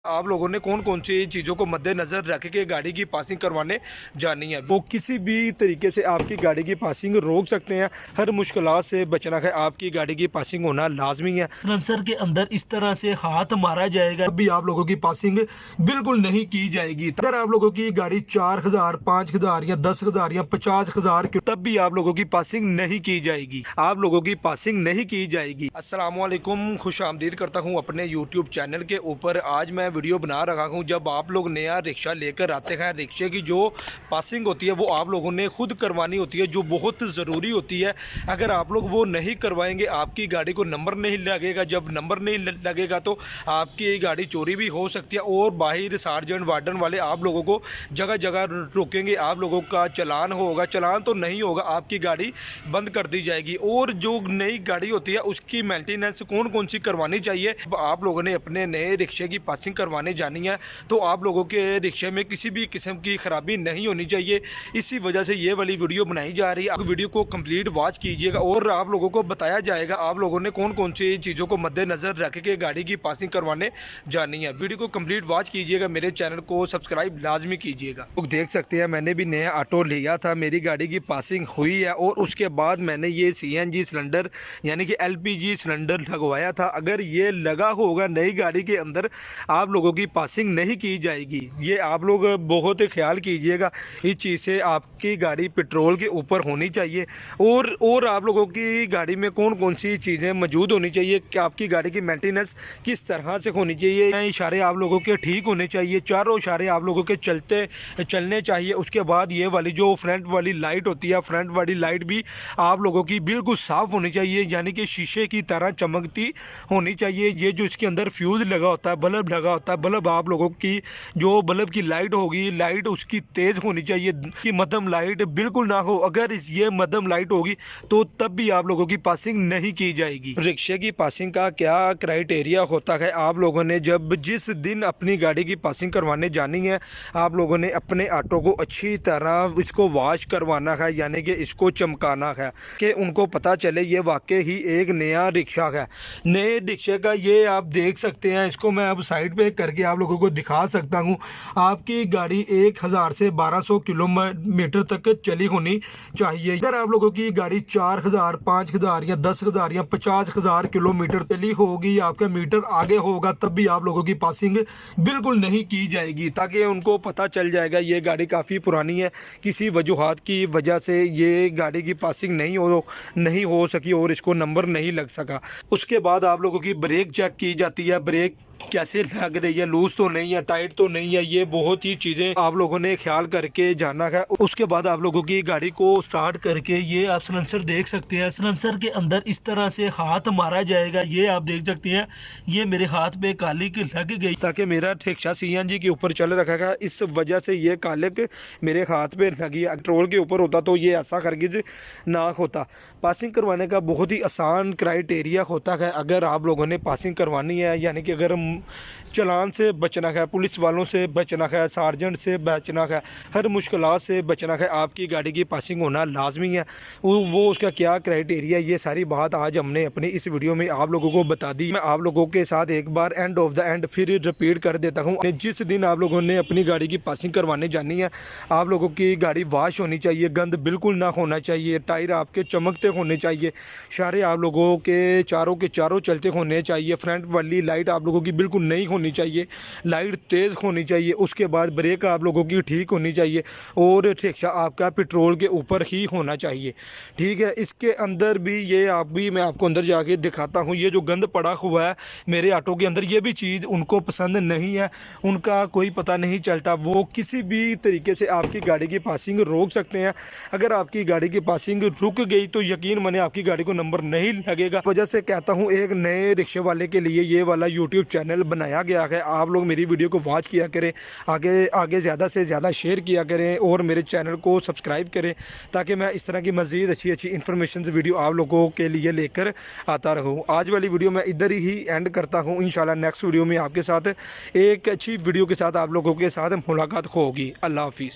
आप लोगों ने कौन कौन सी चीज़ों को मद्देनज़र रख के गाड़ी की पासिंग करवाने जानी है। वो किसी भी तरीके से आपकी गाड़ी की पासिंग रोक सकते हैं। हर मुश्किलात से बचना है, आपकी गाड़ी की पासिंग होना लाजमी है। साइलेंसर के अंदर इस तरह से हाथ मारा जाएगा तब भी आप लोगों की पासिंग बिल्कुल नहीं की जाएगी। अगर आप लोगों की गाड़ी 4,000 5,000 या 10,000 या 50,000 की, तब भी आप लोगों की पासिंग नहीं की जाएगी। आप लोगों की पासिंग नहीं की जाएगी। अस्सलाम वालेकुम, खुश आमदीद करता हूँ अपने यूट्यूब चैनल के ऊपर। आज मैं वीडियो बना रहा हूँ, जब आप लोग नया रिक्शा लेकर आते हैं, रिक्शे की जो पासिंग होती है वो आप लोगों ने खुद करवानी होती है, जो बहुत ज़रूरी होती है। अगर आप लोग वो नहीं करवाएंगे, आपकी गाड़ी को नंबर नहीं लगेगा। जब नंबर नहीं लगेगा तो आपकी गाड़ी चोरी भी हो सकती है और बाहर सार्जेंट वार्डन वाले आप लोगों को जगह जगह रोकेंगे। आप लोगों का चालान होगा, चालान तो नहीं होगा, आपकी गाड़ी बंद कर दी जाएगी। और जो नई गाड़ी होती है उसकी मेंटेनेंस कौन कौन सी करवानी चाहिए। आप लोगों ने अपने नए रिक्शे की पासिंग करवाने जानी है तो आप लोगों के रिक्शे में किसी भी किस्म की ख़राबी नहीं होनी चाहिए। इसी वजह से ये वाली वीडियो बनाई जा रही है। आप वीडियो को कंप्लीट वॉच कीजिएगा और आप लोगों को बताया जाएगा आप लोगों ने कौन कौन सी चीज़ों को मद्देनज़र रख के गाड़ी की पासिंग करवाने जानी है। वीडियो को कंप्लीट वॉच कीजिएगा, मेरे चैनल को सब्सक्राइब लाजमी कीजिएगा। लोग देख सकते हैं मैंने भी नया ऑटो लिया था, मेरी गाड़ी की पासिंग हुई है और उसके बाद मैंने ये CNG सिलेंडर यानी कि LPG सिलेंडर लगवाया था। अगर ये लगा होगा नई गाड़ी के अंदर, आप लोगों की पासिंग नहीं की जाएगी। ये आप लोग बहुत ख्याल कीजिएगा इस चीज़ से। आपकी गाड़ी पेट्रोल के ऊपर होनी चाहिए और आप लोगों की गाड़ी में कौन कौन सी चीज़ें मौजूद होनी चाहिए कि आपकी गाड़ी की मेंटेनेंस किस तरह से होनी चाहिए। इशारे आप लोगों के ठीक होने चाहिए, चारों इशारे आप लोगों के चलने चाहिए। उसके बाद ये वाली जो फ्रंट वाली लाइट होती है, फ्रंट वाली लाइट भी आप लोगों की बिल्कुल साफ़ होनी चाहिए, यानी कि शीशे की तरह चमकती होनी चाहिए। ये जो इसके अंदर फ्यूज़ लगा होता है, बल्ब लगा होता है, बल्ब आप लोगों की जो बल्ब की लाइट होगी, लाइट उसकी तेज़ होनी चाहिए कि मध्यम लाइट बिल्कुल ना हो। अगर ये मध्यम लाइट होगी तो तब भी आप लोगों की पासिंग नहीं की जाएगी। रिक्शे की पासिंग का क्या क्राइटेरिया होता है, आप लोगों ने जब जिस दिन अपनी गाड़ी की पासिंग करवाने जानी है, आप लोगों ने अपने ऑटो को अच्छी तरह इसको वॉश करवाना है, यानी कि इसको चमकाना है कि उनको पता चले ये वाकई ही एक नया रिक्शा है। नए रिक्शे का ये आप देख सकते हैं, इसको मैं अब साइड पे करके आप लोगों को दिखा सकता हूँ। आपकी गाड़ी 1,000 से 1,200 किलोमीटर तक चली होनी चाहिए। अगर आप लोगों की गाड़ी 4,000 5,000 या 10,000 या 50,000 किलोमीटर चली होगी, आपका मीटर आगे होगा, तब भी आप लोगों की पासिंग बिल्कुल नहीं की जाएगी, ताकि उनको पता चल जाएगा ये गाड़ी काफ़ी पुरानी है, किसी वजूहात की वजह से ये गाड़ी की पासिंग नहीं हो सकी और इसको नंबर नहीं लग सका। उसके बाद आप लोगों की ब्रेक चेक की जाती है, ब्रेक कैसे लग रही है, लूज तो नहीं है, टाइट तो नहीं है। ये बहुत ही चीज़ें आप लोगों ने ख्याल करके जाना है। उसके बाद आप लोगों की गाड़ी को स्टार्ट करके ये आप सिलेंसर देख सकते हैं, सिलेंसर के अंदर इस तरह से हाथ मारा जाएगा। ये आप देख सकते हैं, ये मेरे हाथ पे कालिक लग गई, ताकि मेरा रिक्शा CNG के ऊपर चल रखा है, इस वजह से ये कालिक मेरे हाथ पे लगी। पेट्रोल के ऊपर होता तो ये ऐसा खरगिज ना होता। पासिंग करवाने का बहुत ही आसान क्राइटेरिया होता है। अगर आप लोगों ने पासिंग करवानी है, यानी कि अगर चालान से बचना है, पुलिस वालों से बचना है, सार्जेंट से बचना है, हर मुश्किलात से बचना है, आपकी गाड़ी की पासिंग होना लाजमी है। वो उसका क्या क्राइटेरिया, ये सारी बात आज हमने अपनी इस वीडियो में आप लोगों को बता दी। मैं आप लोगों के साथ एक बार एंड ऑफ द एंड फिर रिपीट कर देता हूँ। जिस दिन आप लोगों ने अपनी गाड़ी की पासिंग करवाने जानी है, आप लोगों की गाड़ी वॉश होनी चाहिए, गंद बिल्कुल ना होना चाहिए, टायर आपके चमकते होने चाहिए, इशारे आप लोगों के चारों चलते होने चाहिए, फ्रंट वाली लाइट आप लोगों की बिल्कुल नहीं होनी चाहिए, लाइट तेज़ होनी चाहिए। उसके बाद ब्रेक आप लोगों की ठीक होनी चाहिए और रिक्शा आपका पेट्रोल के ऊपर ही होना चाहिए। ठीक है, इसके अंदर भी मैं आपको अंदर जाके दिखाता हूँ। ये जो गंद पड़ा हुआ है मेरे ऑटो के अंदर, ये भी चीज़ उनको पसंद नहीं है, उनका कोई पता नहीं चलता। वो किसी भी तरीके से आपकी गाड़ी की पासिंग रोक सकते हैं। अगर आपकी गाड़ी की पासिंग रुक गई तो यकीन माने आपकी गाड़ी को नंबर नहीं लगेगा। वजह से कहता हूँ, एक नए रिक्शे वाले के लिए ये वाला यूट्यूब चैनल बनाया गया है। आप लोग मेरी वीडियो को वॉच किया करें, आगे ज़्यादा से ज़्यादा शेयर किया करें और मेरे चैनल को सब्सक्राइब करें, ताकि मैं इस तरह की मज़ीद अच्छी इन्फॉर्मेशन वीडियो आप लोगों के लिए लेकर आता रहूँ। आज वाली वीडियो मैं इधर ही एंड करता हूँ। इंशाल्लाह नेक्स्ट वीडियो में आपके साथ एक अच्छी वीडियो के साथ आप लोगों के साथ मुलाकात होगी। अल्लाह हाफिज़।